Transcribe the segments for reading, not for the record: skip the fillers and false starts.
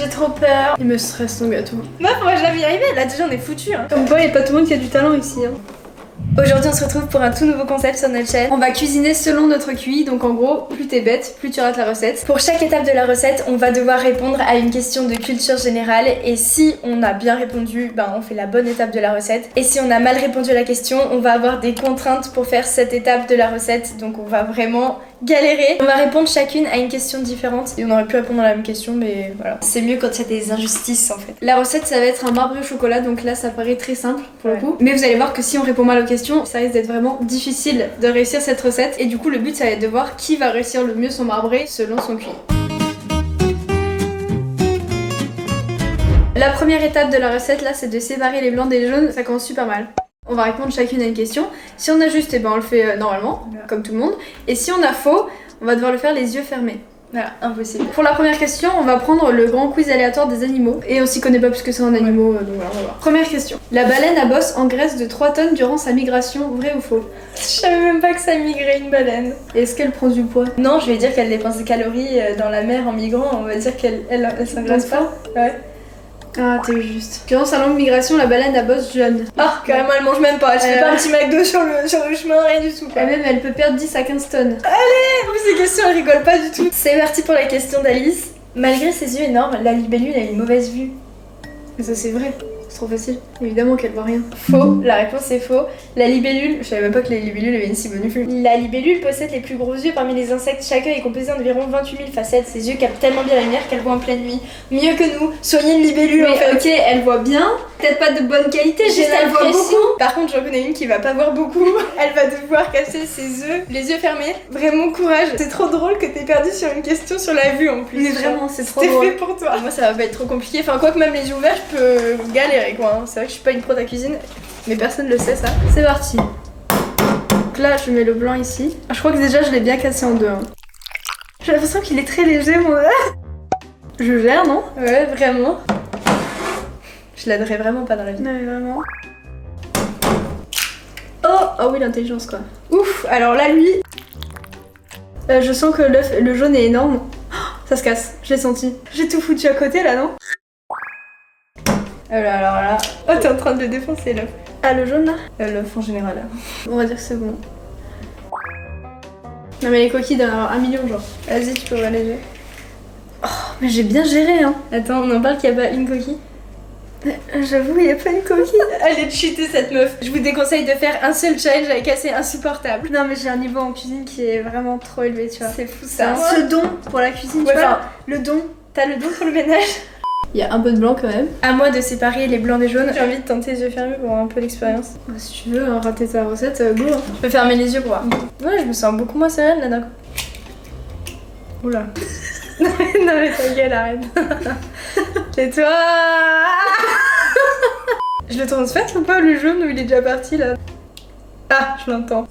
J'ai trop peur. Il me stresse ton gâteau. Meuf, moi je l'avais y arriver, là déjà on est foutus. Hein. Comme quoi, il n'y a pas tout le monde qui a du talent ici. Hein. Aujourd'hui on se retrouve pour un tout nouveau concept sur notre chaîne. On va cuisiner selon notre QI, donc en gros, plus t'es bête, plus tu rates la recette. Pour chaque étape de la recette, on va devoir répondre à une question de culture générale et si on a bien répondu, ben on fait la bonne étape de la recette. Et si on a mal répondu à la question, on va avoir des contraintes pour faire cette étape de la recette, donc on va vraiment galérer. On va répondre chacune à une question différente et on aurait pu répondre à la même question, mais voilà. C'est mieux quand il y a des injustices en fait. La recette, ça va être un marbré au chocolat, donc là, ça paraît très simple pour le coup. Mais vous allez voir que si on répond mal aux questions, ça risque d'être vraiment difficile de réussir cette recette. Et du coup, le but, ça va être de voir qui va réussir le mieux son marbré selon son QI. La première étape de la recette, là, c'est de séparer les blancs des jaunes. Ça commence super mal. On va répondre chacune à une question. Si on a juste, eh ben on le fait normalement, comme tout le monde. Et si on a faux, on va devoir le faire les yeux fermés. Voilà, impossible. Pour la première question, on va prendre le grand quiz aléatoire des animaux. Et on s'y connaît pas plus que ça en animaux, donc voilà, on va voir. Première question. La baleine à bosse engraisse de 3 tonnes durant sa migration, vrai ou faux? Je savais même pas que ça migrait une baleine. Est-ce qu'elle prend du poids? Non, je vais dire qu'elle dépense des calories dans la mer en migrant. On va dire qu'elle s'engraisse pas. Ouais. Ah, t'es juste. Durant sa longue migration, la baleine à bosse jeune. Ah, carrément, elle mange même pas. Elle se fait pas un petit McDo sur le chemin, rien du tout. Et même, elle peut perdre 10 à 15 tonnes. Allez, en plus, ces questions, elle rigole pas du tout. C'est parti pour la question d'Alice. Malgré ses yeux énormes, la libellule a une mauvaise vue. Mais ça, c'est vrai. C'est trop facile. Évidemment qu'elle voit rien. Faux, la réponse est faux. La libellule, je savais même pas que les libellules avaient une si bonne vue. La libellule possède les plus gros yeux parmi les insectes. Chaque œil est composé d'environ 28 000 facettes. Ses yeux captent tellement bien la lumière qu'elle voit en pleine nuit. Mieux que nous, soignez une libellule en fait. Ok, elle voit bien. Peut-être pas de bonne qualité, Juste j'ai elle voit l'impression. beaucoup. Par contre, j'en connais une qui va pas voir beaucoup. Elle va devoir cacher ses œufs, les yeux fermés. Vraiment courage. C'est trop drôle que t'aies perdu sur une question sur la vue en plus. Mais vraiment, c'est trop C'était drôle. fait pour toi. Moi, ça va pas être trop compliqué. Enfin, quoi que même les yeux ouverts, je peux galérer quoi. Hein. C'est vrai que je suis pas une pro de la cuisine, mais personne le sait ça. C'est parti. Donc là, je mets le blanc ici. Ah, je crois que déjà, je l'ai bien cassé en deux. Hein. J'ai l'impression qu'il est très léger, moi. Je gère, non? Ouais, vraiment. Je l'aiderais vraiment pas dans la vie. Ouais, vraiment. Oh oui, l'intelligence quoi. Ouf, alors là, lui... je sens que le jaune est énorme. Oh, ça se casse, je l'ai senti. J'ai tout foutu à côté là, non? Alors là... Oh, t'es en train de le défoncer, l'œuf. Ah, le jaune là? L'œuf en général. Là. On va dire que c'est bon. Non mais les coquilles d'un 1 million genre. Vas-y, tu peux réaliser. Oh, mais j'ai bien géré hein. Attends, on en parle qu'il n'y a pas une coquille? J'avoue, il n'y a pas une coquille. Elle est cheatée cette meuf. Je vous déconseille de faire un seul challenge avec assez insupportable. Non mais j'ai un niveau en cuisine qui est vraiment trop élevé, tu vois. C'est fou ça. Ce don pour la cuisine, ouais, tu vois. Le don. T'as le don pour le ménage? Il y a un peu de blanc quand même. À moi de séparer les blancs des jaunes. J'ai envie de tenter les yeux fermés pour avoir un peu d'expérience. Bah, si tu veux rater ta recette, go. Hein. Je peux fermer les yeux pour voir. Ouais, je me sens beaucoup moins sereine là d'un coup. Oula. non mais ta gueule, arrête. Tais-toi. Je le transfère ou pas le jaune ou il est déjà parti là? Ah, je l'entends.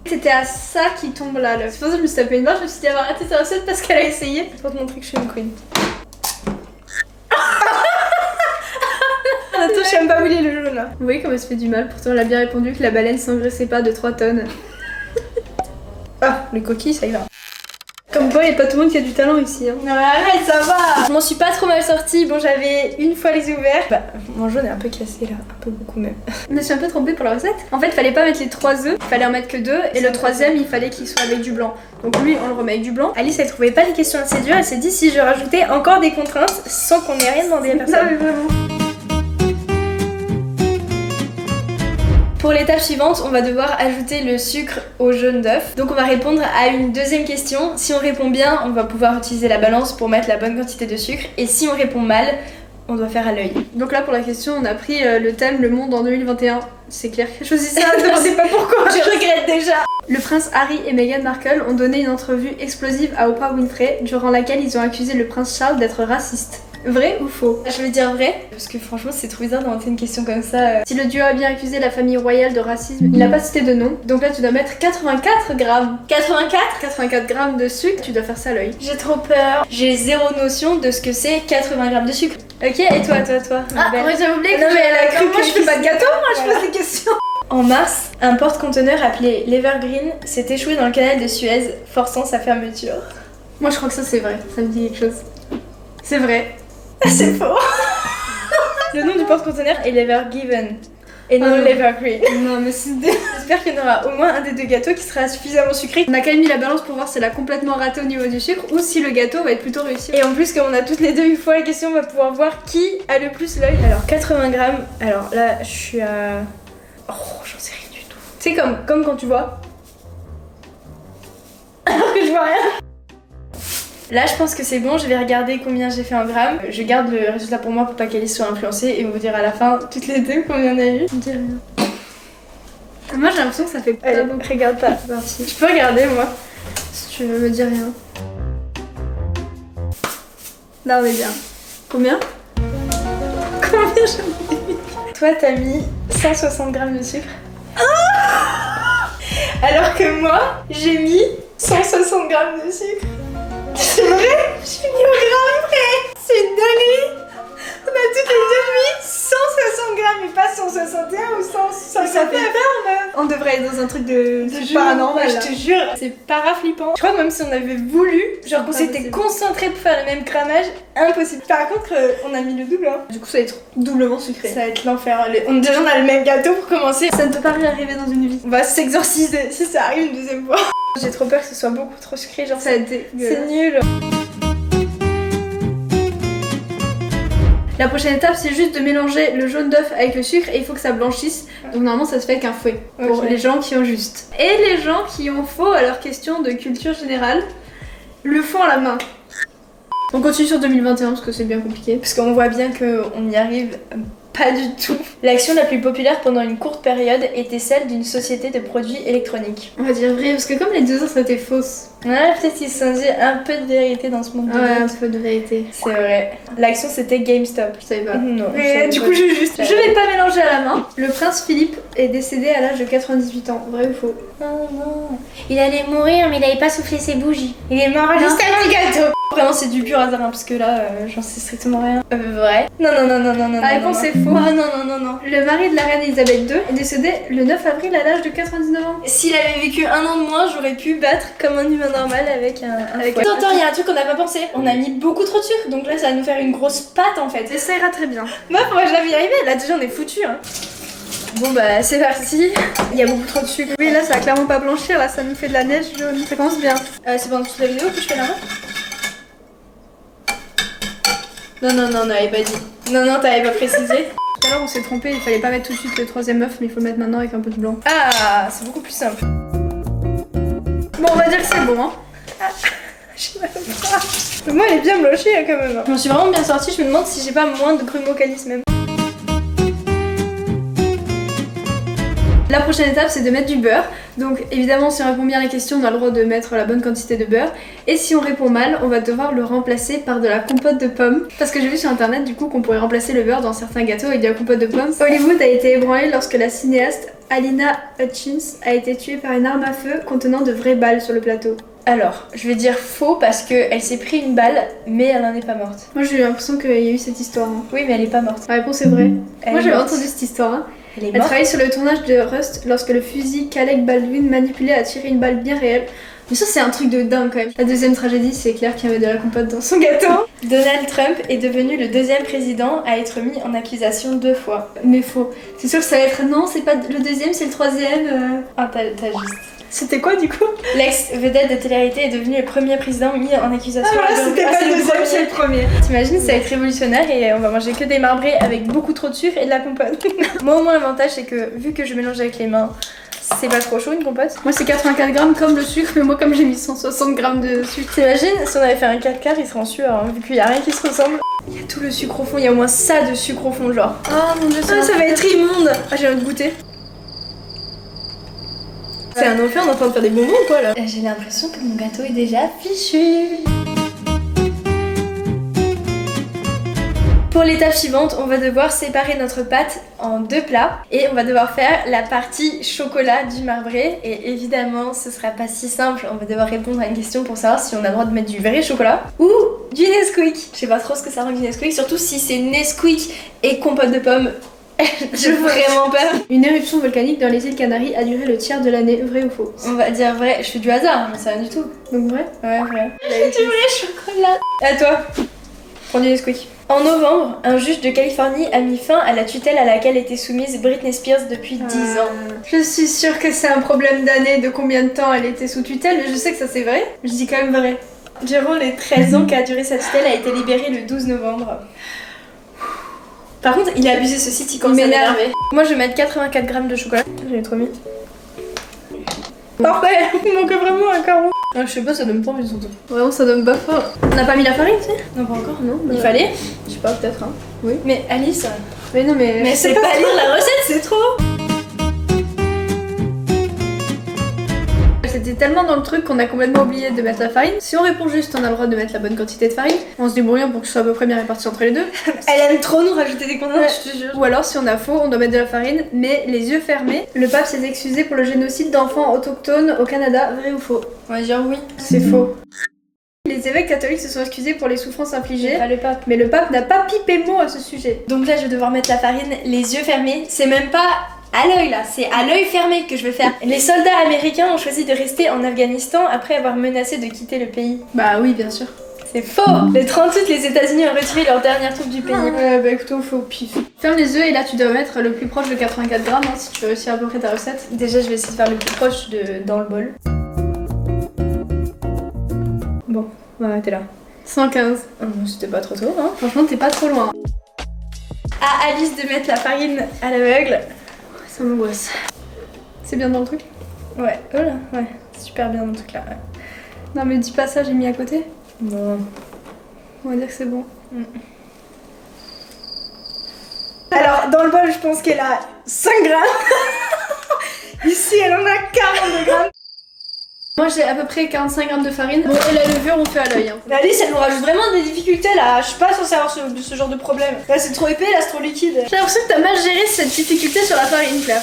C'était à ça qui tombe là. C'est pour ça que je me suis tapé une barre, je me suis dit elle va rater sa recette parce qu'elle a essayé. Pour te montrer que je suis une queen. Attends, j'aime pas brûler le jaune là. Vous voyez comme elle se fait du mal, pourtant elle a bien répondu que la baleine s'engraissait pas de 3 tonnes. Ah, les coquilles ça y va. Comme quoi, il n'y a pas tout le monde qui a du talent ici. Hein. Non mais arrête, ça va. Je m'en suis pas trop mal sortie. Bon, j'avais une fois les yeux ouverts. Bah, mon jaune est un peu cassé là, un peu beaucoup même. Je me suis un peu trompée pour la recette. En fait, fallait pas mettre les 3 œufs, fallait en mettre que 2. Et le troisième, il fallait qu'il soit avec du blanc. Donc lui, on le remet avec du blanc. Alice, elle trouvait pas les questions assez dures. Elle s'est dit si je rajoutais encore des contraintes sans qu'on ait rien demandé à personne. Non mais vraiment. Pour l'étape suivante, on va devoir ajouter le sucre au jaune d'œuf. Donc on va répondre à une deuxième question. Si on répond bien, on va pouvoir utiliser la balance pour mettre la bonne quantité de sucre. Et si on répond mal, on doit faire à l'œil. Donc là pour la question, on a pris le thème Le Monde en 2021. C'est clair que j'ai choisi ça. Je sais pas pourquoi, je regrette déjà. Le prince Harry et Meghan Markle ont donné une entrevue explosive à Oprah Winfrey durant laquelle ils ont accusé le prince Charles d'être raciste. Vrai ou faux? Je vais dire vrai, parce que franchement c'est trop bizarre d'inventer une question comme ça. Si le duo a bien accusé la famille royale de racisme, il n'a pas cité de nom. Donc là tu dois mettre 84 grammes. 84 grammes de sucre, tu dois faire ça à l'œil. J'ai trop peur. J'ai zéro notion de ce que c'est 80 grammes de sucre. Ok, et toi Ah, moi j'avais oublié que non, mais elle a cru moi que je fais pas de gâteau, moi je voilà. pose des questions. En mars, un porte-conteneur appelé l'Evergreen s'est échoué dans le canal de Suez, forçant sa fermeture. Moi je crois que ça c'est vrai, ça me dit quelque chose. C'est vrai. Ah, c'est faux. Le nom du porte-conteneur est l'Evergiven. Et non l'Evergreen. Non mais c'est... J'espère qu'il y en aura au moins un des deux gâteaux qui sera suffisamment sucré. On a quand même mis la balance pour voir si elle a complètement raté au niveau du sucre ou si le gâteau va être plutôt réussi. Et en plus, comme on a toutes les deux eu fois la question, on va pouvoir voir qui a le plus l'œil. Alors 80 grammes, alors là je suis à... Oh, j'en sais rien du tout. C'est comme quand tu vois. Alors que je vois rien. Là je pense que c'est bon, je vais regarder combien j'ai fait en grammes. Je garde le résultat pour moi pour pas qu'Alice soit influencée et vous dire à la fin toutes les deux combien on a eu. Je dis rien. Moi j'ai l'impression que ça fait pas beaucoup. Regarde pas, c'est parti. Je peux regarder moi. Si tu veux me dire rien. Là on est bien. Combien j'en ai mis? Toi t'as mis 160 grammes de sucre. Alors que moi j'ai mis 160 grammes de sucre. C'est vrai? Je suis mis au gramme près. C'est une dinguerie. On a toutes les deux mis 160 grammes et pas 161 ou 159. Ça fait peur, On devrait être dans un truc de paranormal. Je te jure, c'est paraflippant. Je crois que même si on avait voulu, genre qu'on s'était concentré pour faire le même grammage, impossible. Par contre, on a mis le double. Hein. Du coup ça va être doublement sucré. Ça va être l'enfer. Déjà on a le même gâteau pour commencer. Ça ne peut pas arriver dans une vie. On va s'exorciser si ça arrive une deuxième fois. J'ai trop peur que ce soit beaucoup trop sucré, genre ça a été... C'est nul. La prochaine étape c'est juste de mélanger le jaune d'œuf avec le sucre et il faut que ça blanchisse. Donc normalement ça se fait avec un fouet pour les gens qui ont juste. Et les gens qui ont faux à leur question de culture générale le font à la main. On continue sur 2021 parce que c'est bien compliqué. Parce qu'on voit bien qu'on n'y arrive pas du tout. L'action la plus populaire pendant une courte période était celle d'une société de produits électroniques. On va dire vrai parce que comme les deux autres étaient fausses. Ouais, peut-être qu'ils se sont dit un peu de vérité dans ce monde. Ouais, un peu de vérité. C'est vrai. L'action c'était GameStop. Je savais pas. Non. Mais du coup j'ai juste... Je vais pas mélanger à la main. Le prince Philippe est décédé à l'âge de 98 ans. Vrai ou faux? Non. Il allait mourir mais il avait pas soufflé ses bougies. Il est mort juste avant le gâteau. Vraiment c'est du pur hasard hein, parce que là j'en sais strictement rien. Vrai. Non. La réponse est faux. Ah non. Le mari de la reine Elisabeth II est décédé le 9 avril à l'âge de 99 ans. S'il avait vécu un an de moins, j'aurais pu battre comme un humain normal avec un fouet. Attends, il y a un truc qu'on n'a pas pensé. On a mis beaucoup trop de sucre, donc là ça va nous faire une grosse pâte en fait. Et ça ira très bien. Meuf, moi je l'avais y arrivé, là déjà on est foutu hein. Bon bah c'est parti. Il y a beaucoup trop de sucre. Oui là ça va clairement pas blanchir, là ça nous fait de la neige jaune. Ça commence bien. C'est pendant toute la vidéo que je fais la main? Non, t'avais pas dit. Non, t'avais pas précisé. Tout à l'heure on s'est trompé, il fallait pas mettre tout de suite le troisième œuf, mais il faut le mettre maintenant avec un peu de blanc. Ah, c'est beaucoup plus simple. Bon, on va dire que c'est bon, hein. J'ai mal au bras. Mais moi, elle est bien blanchie hein, quand même. Je m'en suis vraiment bien sortie, je me demande si j'ai pas moins de grumeaux qu'Alice même. La prochaine étape c'est de mettre du beurre. Donc évidemment si on répond bien à la question on a le droit de mettre la bonne quantité de beurre. Et si on répond mal on va devoir le remplacer par de la compote de pommes. Parce que j'ai vu sur internet du coup qu'on pourrait remplacer le beurre dans certains gâteaux avec de la compote de pommes. Hollywood a été ébranlé lorsque la cinéaste Alina Hutchins a été tuée par une arme à feu contenant de vraies balles sur le plateau. Alors, je vais dire faux parce qu'elle s'est pris une balle, mais elle n'en est pas morte. Moi j'ai eu l'impression qu'il y a eu cette histoire. Hein. Oui, mais elle est pas morte. La réponse est vraie. Moi j'avais entendu cette histoire. Hein. Elle travaille sur le tournage de Rust lorsque le fusil qu'Alec Baldwin manipulait a tiré une balle bien réelle. Mais ça c'est un truc de dingue quand même. La deuxième tragédie c'est Claire qui avait de la compote dans son gâteau. Donald Trump est devenu le deuxième président à être mis en accusation 2 fois. Mais faux. C'est sûr que ça va être non, c'est pas le deuxième, c'est le troisième. Ah t'as juste. C'était quoi du coup? L'ex-vedette de télé-réalité est devenu le premier président mis en accusation. Ah voilà, c'était pas le deuxième, c'est le premier. T'imagines, ça va être révolutionnaire et on va manger que des marbrés avec beaucoup trop de sucre et de la compote. Moi au moins l'avantage c'est que vu que je mélange avec les mains, c'est pas trop chaud une compote. Moi c'est 84 grammes comme le sucre, mais moi comme j'ai mis 160 grammes de sucre. T'imagines si on avait fait un 4 quarts il serait en sueur hein, vu qu'il y a rien qui se ressemble. Il y a tout le sucre au fond, il y a au moins ça de sucre au fond genre. Oh mon dieu, ça va être immonde. Ah j'ai envie de goûter. C'est un enfer, on est en train de faire des bonbons ou quoi là? J'ai l'impression que mon gâteau est déjà fichu. Pour l'étape suivante, on va devoir séparer notre pâte en 2 plats et on va devoir faire la partie chocolat du marbré. Et évidemment, ce sera pas si simple. On va devoir répondre à une question pour savoir si on a le droit de mettre du vrai chocolat ou du Nesquik. Je sais pas trop ce que ça rend du Nesquik, surtout si c'est Nesquik et compote de pommes. J'ai vraiment peur. Une éruption volcanique dans les îles Canaries a duré le tiers de l'année, vrai ou faux? On va dire vrai, je fais du hasard, mais ça rien du tout. Donc vrai? Ouais, vrai. Du vrai chocolat. À toi. Prends du Nesquik. En novembre, un juge de Californie a mis fin à la tutelle à laquelle était soumise Britney Spears depuis 10 ans. Je suis sûre que c'est un problème d'année, de combien de temps elle était sous tutelle, mais je sais que ça c'est vrai. Je dis quand même vrai. Durant les 13 ans qu'a duré sa tutelle, a été libéré le 12 novembre. Par contre, il a abusé ce site, il commence à m'énerver. Moi, je vais mettre 84 grammes de chocolat. J'en ai trop mis. Parfait. Il manque vraiment un carreau. Ah, je sais pas, ça donne pas envie surtout. Vraiment, ça donne pas fort. On n'a pas mis la farine, tu sais? Non, pas encore. Non. Il fallait? Je sais pas, peut-être. Hein. Oui. Mais Alice. Mais non, mais. Mais c'est pas lire la recette, c'est trop. C'était tellement dans le truc qu'on a complètement oublié de mettre la farine. Si on répond juste, on a le droit de mettre la bonne quantité de farine. On se débrouille pour que ce soit à peu près bien réparti entre les deux. Elle aime trop nous rajouter des contenants, je te jure. Ou alors, si on a faux, on doit mettre de la farine, mais les yeux fermés. Le pape s'est excusé pour le génocide d'enfants autochtones au Canada. Vrai ou faux? On va dire oui. C'est faux. Les évêques catholiques se sont excusés pour les souffrances infligées. Pas le pape. Mais le pape n'a pas pipé mot à ce sujet. Donc là, je vais devoir mettre la farine les yeux fermés. C'est même pas à l'œil là, c'est à l'œil fermé que je vais faire. Les soldats américains ont choisi de rester en Afghanistan après avoir menacé de quitter le pays. Bah oui, bien sûr. C'est faux. Les 30 août, les États-Unis ont retiré leur dernière troupe du pays. Bah écoute, faut pif. Ferme les yeux et là tu dois mettre le plus proche de 84 grammes hein, si tu veux réussir à peu près ta recette. Déjà, je vais essayer de faire le plus proche dans le bol. Bon, on va arrêter là. 115. Oh, c'était pas trop tôt, hein. Franchement, t'es pas trop loin. À Alice de mettre la farine à l'aveugle. Ça m'angoisse. C'est bien dans le truc? Ouais, oh là, ouais, super bien dans le truc là. Ouais. Non mais dis pas ça, j'ai mis à côté. Bon. On va dire que c'est bon. Alors, dans le bol, je pense qu'elle a 5 grammes. Ici, elle en a 42 grammes. Moi j'ai à peu près 45 grammes de farine. Bon, et la levure on fait à l'œil. Hein. Mais Alice, elle nous rajoute vraiment des difficultés là. Je suis pas censée avoir ce genre de problème. Là, c'est trop épais, là, c'est trop liquide. J'ai l'impression que t'as mal géré cette difficulté sur la farine, Claire.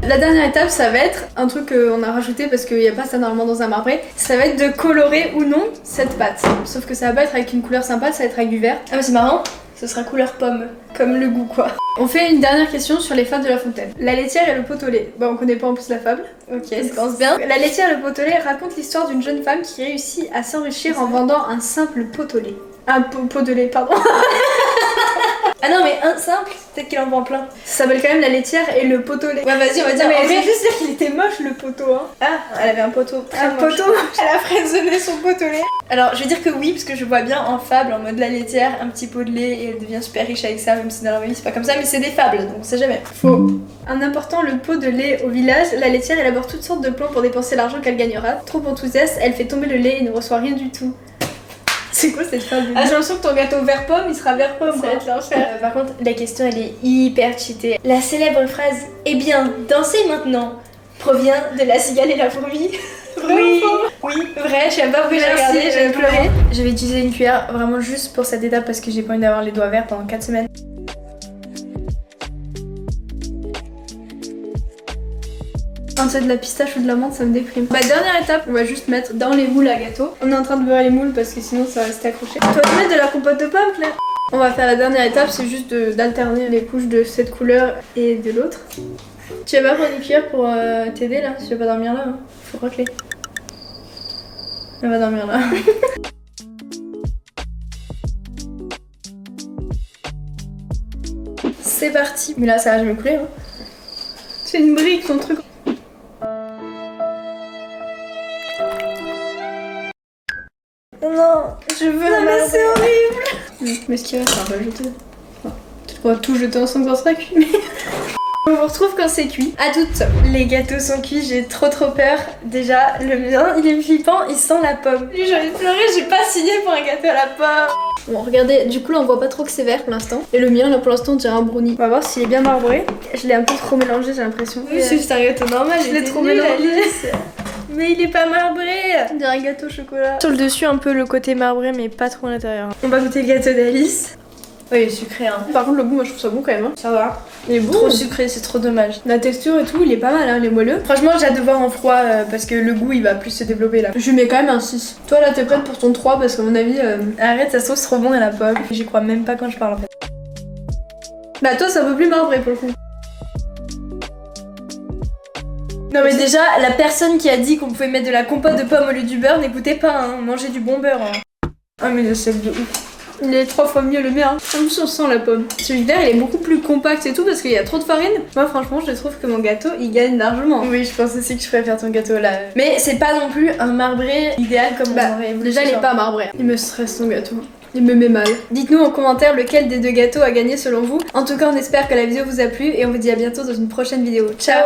La dernière étape, ça va être un truc qu'on a rajouté parce qu'il n'y a pas ça normalement dans un marbré. Ça va être de colorer ou non cette pâte. Sauf que ça va pas être avec une couleur sympa, ça va être avec du vert. Ah mais c'est marrant, ce sera couleur pomme. Comme le goût quoi. On fait une dernière question sur les fables de La Fontaine. La laitière et le pot au lait. Bah on connaît pas en plus la fable. Ok, ça commence bien. La laitière et le pot au lait raconte l'histoire d'une jeune femme qui réussit à s'enrichir en vendant un simple pot au lait. Un pot de lait, pardon. Ah non mais un simple, peut-être qu'elle en vend plein. Ça s'appelle quand même la laitière et le pot au lait. Ouais vas-y, on va dire. Mais elle je vais juste dire qu'il était moche le poteau hein. Ah, elle avait un poteau. Un poteau. Elle a fraisonné son pot au lait. Alors je vais dire que oui, parce que je vois bien en fable, en mode la laitière, un petit pot de lait et elle devient super riche avec ça, même si dans la vraie vie c'est pas comme ça, mais c'est des fables, donc on sait jamais. Faux. En important le pot de lait au village, la laitière élabore toutes sortes de plans pour dépenser l'argent qu'elle gagnera. Trop enthousiaste, elle fait tomber le lait et ne reçoit rien du tout. C'est quoi cette fable? Ah j'ai l'impression que ton gâteau vert pomme il sera vert pomme. Ça va être l'enfer. Par contre la question elle est hyper cheatée. La célèbre phrase « Eh bien, dansez maintenant » provient de La cigale et la fourmi. Oui, oui, vrai, je sais même pas pourquoi j'ai regardé, j'ai pleuré. Je vais utiliser une cuillère vraiment juste pour cette étape parce que j'ai pas envie d'avoir les doigts verts pendant 4 semaines. Quand c'est de la pistache ou de la menthe, ça me déprime. Bah dernière étape, on va juste mettre dans les moules à gâteau. On est en train de beurrer les moules parce que sinon ça va rester accroché. Toi tu mets de la compote de pommes, Claire? On va faire la dernière étape, c'est juste d'alterner les couches de cette couleur et de l'autre. Tu vas pas prendre une cuillère pour t'aider là? Si tu vas pas dormir là, hein. Faut racler. Elle va dormir là. C'est parti. Mais là ça va jamais couler hein. C'est une brique ton truc. Non, je veux non, mais c'est horrible. Mais ce qui reste, on va jeter. On va tout jeter ensemble quand ça sera cuit. Mais... On vous retrouve quand c'est cuit. À toutes, les gâteaux sont cuits, j'ai trop peur. Déjà, le mien, il est flippant, il sent la pomme. J'ai envie de pleurer, j'ai pas signé pour un gâteau à la pomme. Bon, regardez, du coup là on voit pas trop que c'est vert pour l'instant. Et le mien là pour l'instant on dirait un brownie. On va voir s'il est bien marbré. Je l'ai un peu trop mélangé, j'ai l'impression. Oui, c'est un gâteau normal, je l'ai trop mélangé. Mais il est pas marbré. On dirait un gâteau au chocolat. Sur le dessus un peu le côté marbré mais pas trop à l'intérieur. On va goûter le gâteau d'Alice. Oui, il est sucré hein. Par contre le goût moi je trouve ça bon quand même hein. Ça va. Il est bon. Trop sucré, c'est trop dommage. La texture et tout, il est pas mal hein, il est moelleux. Franchement j'ai hâte de voir en froid parce que le goût il va plus se développer là. Je lui mets quand même un 6. Toi là t'es prête pour ton 3 parce qu'à mon avis... Arrête, ça se trouve c'est trop bon à la pomme. J'y crois même pas quand je parle en fait. Bah toi c'est un peu plus marbré pour le coup. Non mais déjà, la personne qui a dit qu'on pouvait mettre de la compote de pommes au lieu du beurre, n'écoutez pas hein, mangez du bon beurre hein. Ah mais le sel de ouf. Il est 3 fois mieux le mien. En plus on sent la pomme. Celui vert il est beaucoup plus compact et tout parce qu'il y a trop de farine. Moi franchement je trouve que mon gâteau il gagne largement. Oui je pense aussi que je préfère ton gâteau là. Mais c'est pas non plus un marbré idéal comme on aurait voulu. Déjà il est pas marbré. Il me stresse ton gâteau. Il me met mal. Dites-nous en commentaire lequel des deux gâteaux a gagné selon vous. En tout cas on espère que la vidéo vous a plu et on vous dit à bientôt dans une prochaine vidéo. Ciao.